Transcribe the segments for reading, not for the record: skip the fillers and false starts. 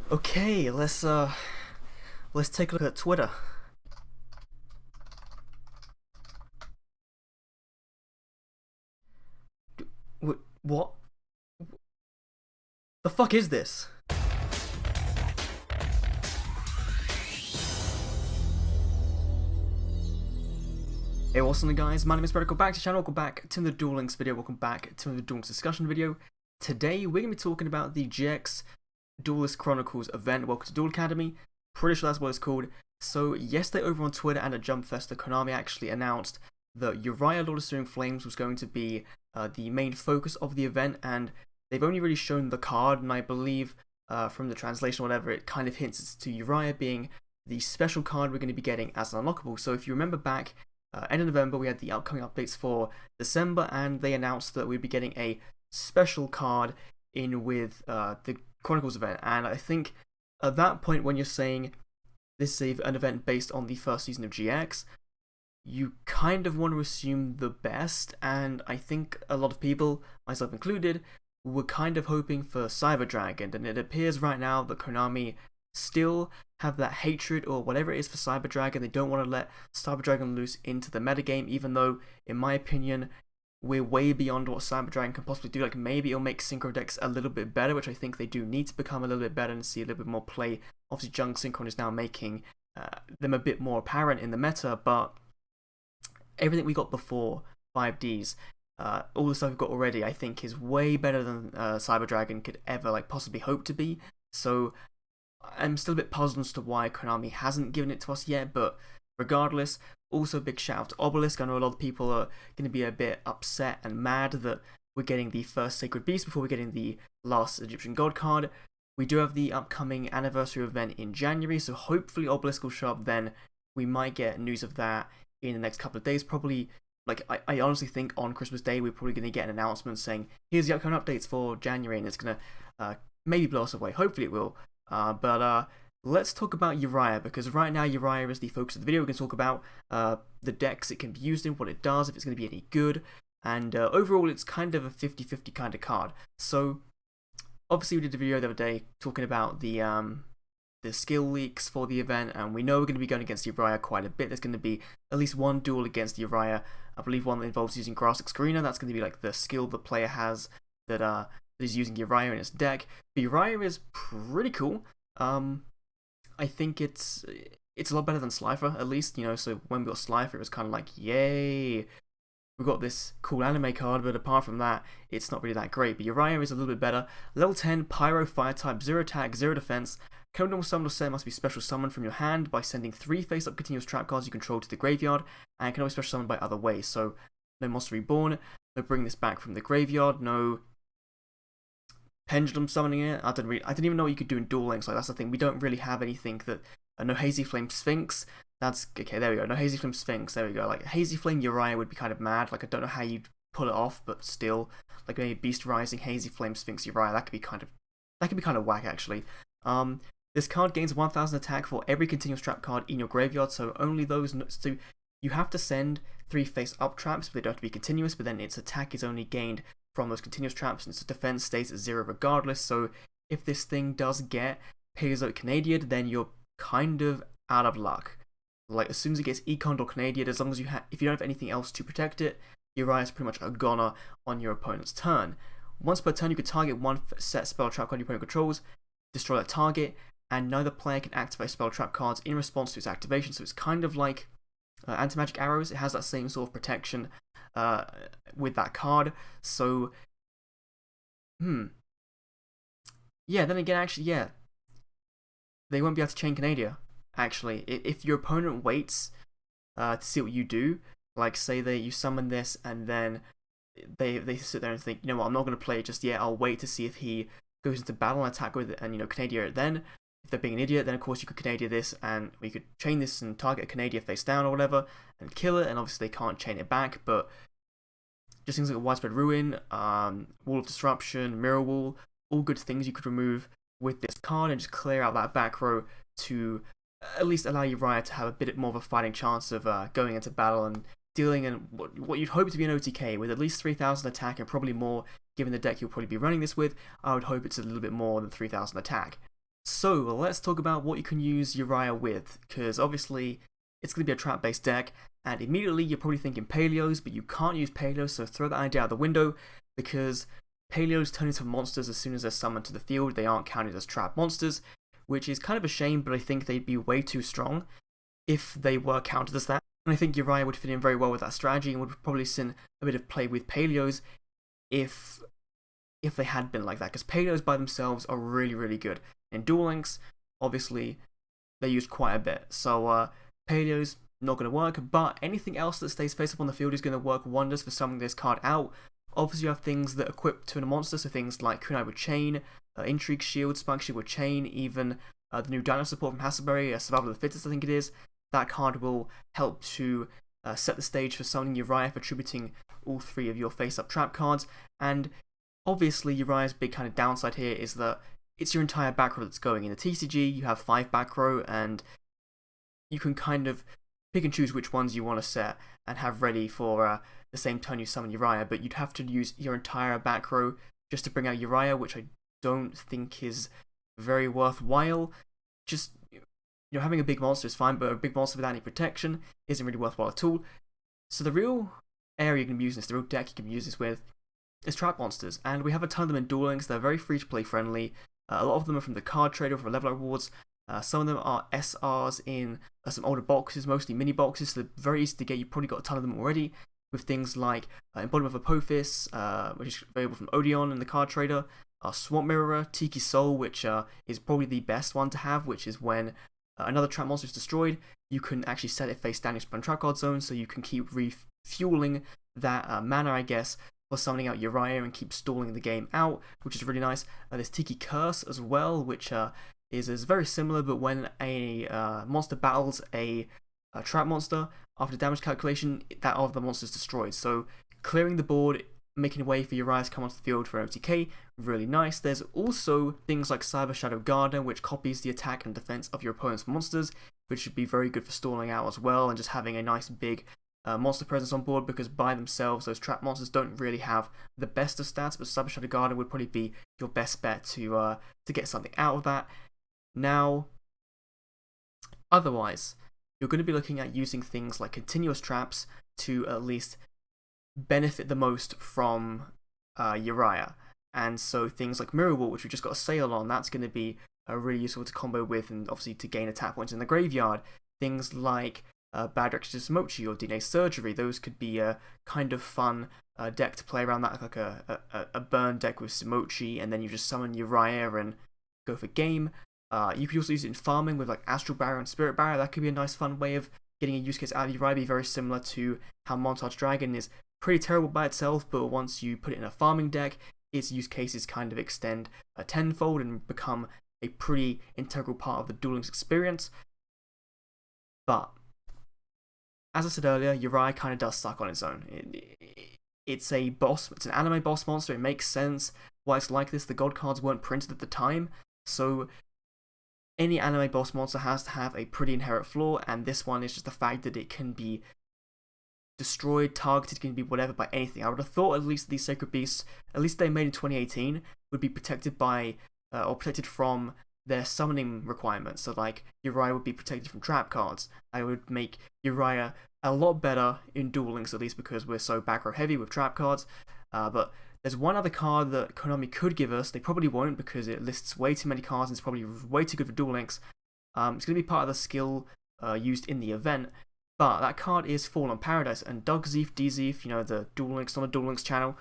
Okay, let's take a look at Twitter. What the fuck is this? Hey, what's up guys, my name is Brett, welcome back to the channel, welcome back to the Duel Links video, welcome back to the Duel Links discussion video. Today we're going to be talking about the GX Duelist Chronicles event. Welcome to Duel Academy, pretty sure that's what it's called. So yesterday over on Twitter and at Jump Fest, Konami actually announced that Uriah Lord of Searing Flames was going to be the main focus of the event, and they've only really shown the card, and I believe from the translation or whatever, it kind of hints to Uriah being the special card we're going to be getting as an unlockable. So if you remember back end of November, we had the upcoming updates for December, and they announced that we'd be getting a special card in with the Chronicles event. And I think at that point, when you're saying this is an event based on the first season of GX, you kind of want to assume the best, and I think a lot of people, myself included, were kind of hoping for Cyber Dragon, and it appears right now that Konami still have that hatred or whatever it is for Cyber Dragon. They don't want to let Cyber Dragon loose into the metagame, even though, in my opinion, we're way beyond what Cyber Dragon can possibly do. Like, maybe it'll make Synchro decks a little bit better, which I think they do need to become a little bit better and see a little bit more play. Obviously, Junk Synchron is now making them a bit more apparent in the meta, but everything we got before 5Ds, all the stuff we've got already, I think is way better than Cyber Dragon could ever possibly hope to be. So I'm still a bit puzzled as to why Konami hasn't given it to us yet, but regardless, also big shout out to Obelisk. I know a lot of people are going to be a bit upset and mad that we're getting the first Sacred Beast before we're getting the last Egyptian God card. We do have the upcoming anniversary event in January, so hopefully Obelisk will show up then. We might get news of that in the next couple of days, probably. I honestly think on Christmas Day we're probably going to get an announcement saying here's the upcoming updates for January, and it's going to maybe blow us away. Hopefully it will. But let's talk about Uriah, because right now Uriah is the focus of the video. We're going to talk about the decks it can be used in, what it does, if it's going to be any good, and overall it's kind of a 50-50 kind of card. So obviously we did a video the other day talking about the skill leaks for the event, and we know we're going to be going against Uriah quite a bit. There's going to be at least one duel against Uriah. I believe one that involves using Grass Excreta. That's going to be like the skill the player has that is using Uriah in its deck. But Uriah is pretty cool. I think it's a lot better than Slifer, at least, so when we got Slifer, it was kind of like, yay, we've got this cool anime card, but apart from that, it's not really that great. But Uriah is a little bit better. Level 10, Pyro, Fire type, 0 attack, 0 defense. Current normal summon or set must be special summoned from your hand by sending 3 face-up continuous trap cards you control to the graveyard, and can always special summon by other ways. So, no Monster Reborn, no bring this back from the graveyard, no Pendulum summoning it. I didn't even know what you could do in Duel Links. That's the thing. We don't really have anything that no Hazy Flame Sphinx. That's okay. There we go. No Hazy Flame Sphinx. There we go. Like Hazy Flame Uriah would be kind of mad. I don't know how you'd pull it off, but still, maybe Beast Rising, Hazy Flame Sphinx Uriah. That could be kind of whack actually. This card gains 1000 attack for every continuous trap card in your graveyard. So only those. So you have to send 3 face-up traps, but they don't have to be continuous. But then its attack is only gained from those continuous traps, and its defense stays at 0 regardless. So if this thing does get Paleozoic Canadian, then you're kind of out of luck. As soon as it gets Econ or Canadian, as long as if you don't have anything else to protect it, Uriah is pretty much a goner on your opponent's turn. Once per turn, you can target one set spell trap card your opponent controls, destroy that target, and neither player can activate spell trap cards in response to its activation. So it's kind of like Anti-Magic Arrows. It has that same sort of protection with that card. So yeah, then again, actually, yeah, they won't be able to chain Canadia. Actually, if your opponent waits to see what you do, say you summon this and then they sit there and think, you know what, I'm not going to play it just yet, I'll wait to see if he goes into battle and attack with it, and Canadia it then. If they're being an idiot, then of course you could Canadia this, and we could chain this and target a Canadia face down or whatever, and kill it, and obviously they can't chain it back, but just things like Widespread Ruin, Wall of Disruption, Mirror Wall, all good things you could remove with this card and just clear out that back row to at least allow Uriah to have a bit more of a fighting chance of going into battle and dealing in what you'd hope to be an OTK with at least 3000 attack and probably more, given the deck you'll probably be running this with. I would hope it's a little bit more than 3000 attack. So let's talk about what you can use Uriah with, because obviously it's going to be a trap-based deck, and immediately you're probably thinking Paleos, but you can't use Paleos, so throw that idea out the window, because Paleos turn into monsters as soon as they're summoned to the field. They aren't counted as trap monsters, which is kind of a shame, but I think they'd be way too strong if they were counted as that. And I think Uriah would fit in very well with that strategy and would probably see a bit of play with Paleos if they had been like that, because Paleos by themselves are really, really good. In Duel Links, obviously, they're used quite a bit, so Paleos, not going to work, but anything else that stays face up on the field is going to work wonders for summoning this card out. Obviously, you have things that equip to a monster, so things like Kunai with Chain, Intrigue Shield, Spike Shield with Chain, even the new Dino support from Hasselberry, Survival of the Fittest, I think it is. That card will help to set the stage for summoning Uriah, for tributing all three of your face-up trap cards, and obviously Uriah's big kind of downside here is that it's your entire back row that's going. In the TCG, you have 5 back row, and you can kind of pick and choose which ones you want to set and have ready for the same turn you summon Uriah, but you'd have to use your entire back row just to bring out Uriah, which I don't think is very worthwhile. Just, having a big monster is fine, but a big monster without any protection isn't really worthwhile at all. So the real area you can use this, the real deck you can use this with, is trap monsters, and we have a ton of them in Duel Links. They're very free to play friendly. A lot of them are from the card trader for level up rewards. Some of them are SRs in some older boxes, mostly mini boxes, so they're very easy to get. You've probably got a ton of them already, with things like Embodiment of Apophis, which is available from Odeon in the card trader, Swamp Mirrorer, Tiki Soul, which is probably the best one to have, which is when another trap monster is destroyed, you can actually set it face down in your trap card zone, so you can keep refueling that mana, I guess, for summoning out Uriah and keep stalling the game out, which is really nice. There's Tiki Curse as well, which is very similar, but when a monster battles a trap monster, after damage calculation, that of the monster is destroyed. So clearing the board, making a way for Uriah to come onto the field for OTK, really nice. There's also things like Cyber Shadow Gardener, which copies the attack and defense of your opponent's monsters, which should be very good for stalling out as well, and just having a nice big monster presence on board, because by themselves those trap monsters don't really have the best of stats, but Cyber Shadow Gardener would probably be your best bet to get something out of that. Now, otherwise, you're going to be looking at using things like continuous traps to at least benefit the most from Uriah. And so things like Mirror Wall, which we just got a sale on, that's going to be really useful to combo with, and obviously to gain attack points in the graveyard. Things like Bad Direction to Smochi or DNA Surgery, those could be a kind of fun deck to play around that, like a burn deck with Smochi, and then you just summon Uriah and go for game. You could also use it in farming with like Astral Barrier and Spirit Barrier. That could be a nice fun way of getting a use case out of Uriah, be very similar to how Montage Dragon is pretty terrible by itself, but once you put it in a farming deck, its use cases kind of extend tenfold and become a pretty integral part of the Duel Links experience. But as I said earlier, Uriah kind of does suck on its own. It's a boss, it's an anime boss monster, it makes sense why it's like this. The god cards weren't printed at the time, so any anime boss monster has to have a pretty inherent flaw, and this one is just the fact that it can be destroyed, targeted, can be whatever by anything. I would have thought at least these Sacred Beasts, at least they made in 2018, would be protected by, or protected from their summoning requirements. So like, Uriah would be protected from trap cards. I would make Uriah a lot better in Duel Links, at least because we're so back row heavy with trap cards. But there's one other card that Konami could give us. They probably won't, because it lists way too many cards and it's probably way too good for Duel Links. It's going to be part of the skill used in the event. But that card is Fallen Paradise, and Doug Zeef, DZeef, the Duel Links on the Duel Links channel,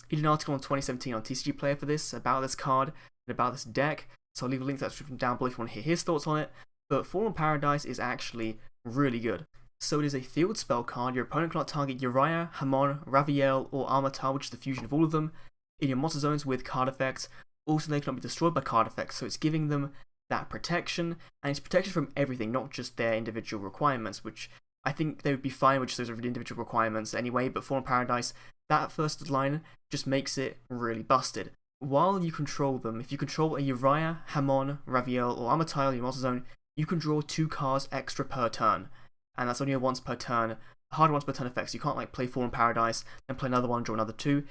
he did an article in 2017 on TCG Player for this, about this card and about this deck, so I'll leave a link to that description down below if you want to hear his thoughts on it. But Fallen Paradise is actually really good. So it is a field spell card. Your opponent cannot target Uriah, Hamon, Raviel, or Armatar, which is the fusion of all of them, in your monster zones with card effects. Also, they cannot be destroyed by card effects, so it's giving them that protection, and it's protection from everything, not just their individual requirements, which I think they would be fine with just those individual requirements anyway, but Fallen Paradise, that first line just makes it really busted. While you control them, if you control a Uriah, Hamon, Raviel, or Armatar in your monster zone, you can draw 2 cards extra per turn, and that's only a once per turn, hard once per turn effect, so you can't like play Fallen Paradise, then play another one, draw another 2.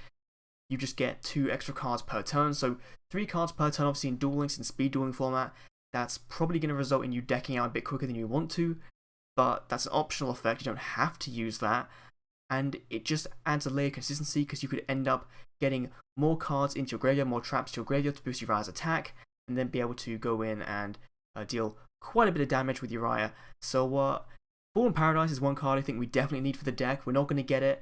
you just get 2 extra cards per turn. So 3 cards per turn, obviously in Duel Links and speed dueling format. That's probably going to result in you decking out a bit quicker than you want to, but that's an optional effect. You don't have to use that, and it just adds a layer of consistency because you could end up getting more cards into your graveyard, more traps to your graveyard to boost Uriah's attack, and then be able to go in and deal quite a bit of damage with Uriah. So Fallen Paradise is one card I think we definitely need for the deck. We're not going to get it.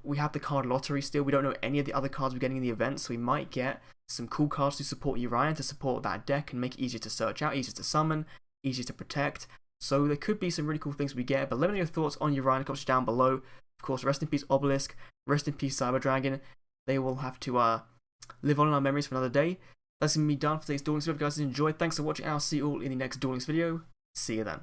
We have the card lottery still. We don't know any of the other cards we're getting in the event, so we might get some cool cards to support Uriah, to support that deck and make it easier to search out, easier to summon, easier to protect. So there could be some really cool things we get, but let me know your thoughts on Uriah in the comments down below. Of course, rest in peace Obelisk, rest in peace Cyber Dragon. They will have to live on in our memories for another day. That's going to be done for today's Duel Links. If you guys enjoyed, thanks for watching. I'll see you all in the next Duel Links video. See you then.